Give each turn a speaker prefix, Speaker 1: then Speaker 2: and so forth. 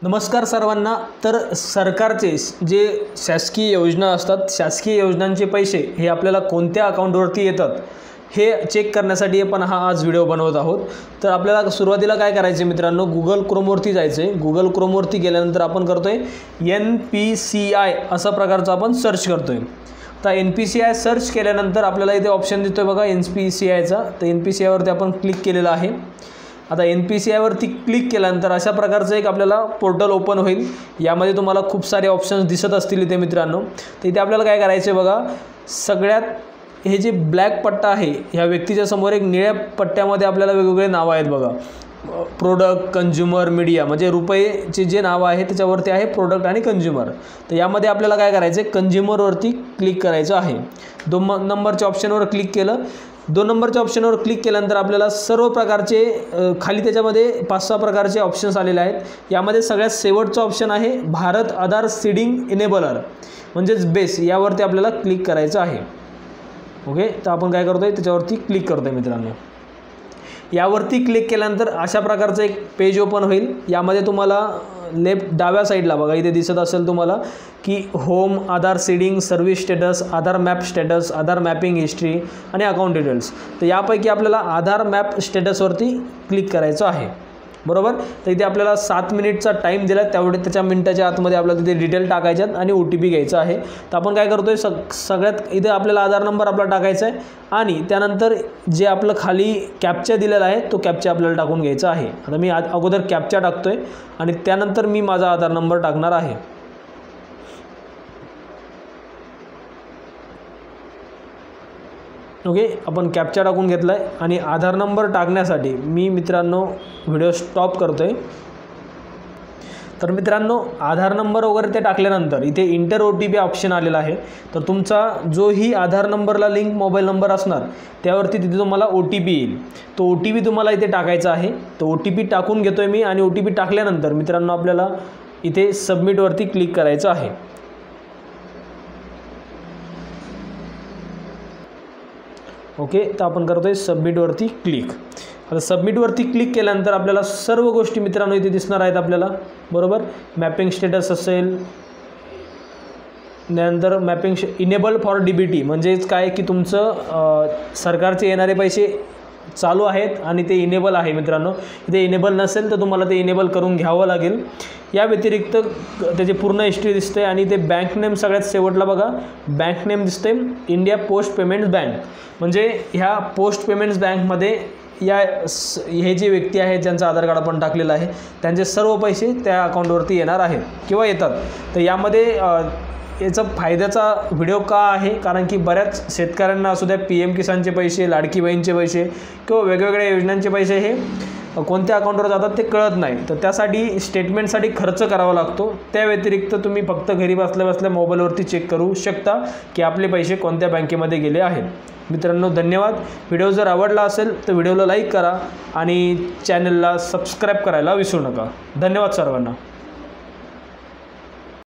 Speaker 1: नमस्कार सर्वांना। तर सरकारचे जे शासकीय योजना असतात, शासकीय योजनांचे पैसे हे आपल्याला कोणत्या अकाउंटवरती येतात हे चेक करण्यासाठी आपण आज व्हिडिओ बनवत आहोत। तर आपल्याला सुरुवातीला काय करायचे मित्रांनो, Google Chromeवरती जायचे। Google Chromeवरती गेल्यानंतर आपण करतोय NPCI असा प्रकारचा आपण सर्च करतोय। तर NPCI सर्च केल्यानंतर आपल्याला इथे ऑप्शन दिसतोय बघा NPCIचा। तर NPCI वरती आपण क्लिक केलेलं आहे। आता NPCI वरती क्लिक केल्यानंतर अशा प्रकारचं एक आपल्याला पोर्टल ओपन होईल। यामध्ये तुम्हाला खूप सारे ऑप्शन्स दिसत असतील इथे मित्रांनो। तर इथे आपल्याला काय करायचे बघा, सगळ्यात हे जे ब्लॅक पट्टा आहे ह्या व्यक्तीच्या समोर एक निळ्या पट्ट्यामध्ये आपल्याला वेगवेगळे नाव आहेत बघा। प्रोडक्ट, कंझ्युमर, मीडिया, म्हणजे रुपयेचे जे नाव आहे त्याच्यावरती आहे प्रोडक्ट आणि कंझ्युमर। तर यामध्ये आपल्याला काय करायचं, कंझ्युमरवरती क्लिक करायचं आहे। 2 नंबरच्या ऑप्शनवर क्लिक केलं। 2 नंबरच्या ऑप्शनवर क्लिक केल्यानंतर आपल्याला सर्व प्रकारचे खाली त्याच्यामध्ये 5-6 प्रकारचे ऑप्शन्स आलेले आहेत। यामध्ये सगळ्यात शेवटचा ऑप्शन आहे भारत आधार सीडिंग इनेबलर म्हणजेच बेस, यावरती आपल्याला क्लिक करायचं आहे। ओके, तर आपण काय करतोय त्याच्यावरती क्लिक करतोय मित्रांनो। यावरती क्लिक केल्यानंतर अशा प्रकारचं एक पेज ओपन होईल। यामध्ये तुम्हाला डाव्या साईडला बघा इथे दिसत असेल तुम्हाला की होम, आधार सीडिंग, सर्व्हिस स्टेटस, आधार मॅप स्टेटस, आधार मॅपिंग हिस्ट्री आणि अकाउंट डिटेल्स। तर यापैकी आपल्याला आधार मॅप स्टेटसवरती क्लिक करायचं आहे, बरोबर। तर इथे आपल्याला 7 मिनिटचा टाईम दिला, त्याच्या मिनिटाच्या आतमध्ये आपल्याला तिथे डिटेल टाकायच्यात आणि OTP घ्यायचा आहे। तर आपण काय करतोय, सगळ्यात इथे आपल्याला आधार नंबर आपला टाकायचा आहे आणि त्यानंतर जे आपलं खाली कॅप्चा दिलेला आहे तो कॅप्चा आपल्याला टाकून घ्यायचा आहे। आता मी अगोदर कॅप्चा टाकतोय आणि त्यानंतर मी माझा आधार नंबर टाकणार आहे। ओके, आपण कॅप्चा टाकून घेतला आहे आणि आधार नंबर टाकण्यासाठी मी मित्रांनो व्हिडिओ स्टॉप करतोय। तर मित्रांनो आधार नंबर वगैरे ते टाकल्यानंतर इथे इंटर OTP ऑप्शन आलेला आहे। तर तुमचा जोही आधार नंबरला लिंक मोबाईल नंबर असणार त्यावरती तिथे तुम्हाला OTP येईल। तो OTP तुम्हाला इथे टाकायचा आहे। तो OTP टाकून घेतोय मी आणि OTP टाकल्यानंतर मित्रांनो आपल्याला इथे सबमिटवरती क्लिक करायचं आहे। ओके, तर आपण करतोय सबमिटवरती क्लिक। आता सबमिटवरती क्लिक केल्यानंतर आपल्याला सर्व गोष्टी मित्रांनो इथे दिसणार आहेत आपल्याला, बरोबर। मॅपिंग स्टेटस असेल, त्यानंतर मॅपिंग इनेबल फॉर DBT म्हणजेच काय की तुमचं सरकारचे येणारे पैसे चालू आहेत आणि ते इनेबल आहे मित्रांनो। इथे इनेबल नसेल तर तुम्हाला ते इनेबल करून घ्यावं लागेल। या व्यतिरिक्त त्याची पूर्ण हिस्ट्री दिसते आणि ते बँक नेम सगळ्यात शेवटला बघा, बँक नेम दिसते इंडिया पोस्ट पेमेंट्स बँक, म्हणजे ह्या पोस्ट पेमेंट्स बँकमध्ये हे जे व्यक्ती आहेत ज्यांचं आधार कार्ड आपण टाकलेलं आहे त्यांचे सर्व पैसे त्या अकाउंटवरती येणार आहेत किंवा येतात। तर यामध्ये याचा फायद्याचा व्हिडिओ का आहे, कारण की बऱ्याच शेतकऱ्यांना असू द्या PM किसानचे पैसे, लाडकी बहीणचे पैसे किंवा वेगवेगळ्या योजनांचे पैसे हे कोणत्या अकाउंटवर जातात ते कळत नाही। तर त्यासाठी स्टेटमेंटसाठी खर्च करावा लागतो। त्या व्यतिरिक्त तुम्ही फक्त घरी बसल्या बसल्या मोबाईलवरती चेक करू शकता की आपले पैसे कोणत्या बँकेमध्ये गेले आहेत। मित्रांनो धन्यवाद। व्हिडिओ जर आवडला असेल तर व्हिडिओला लाईक करा आणि चॅनलला सबस्क्राईब करायला विसरू नका। धन्यवाद सर्वांना।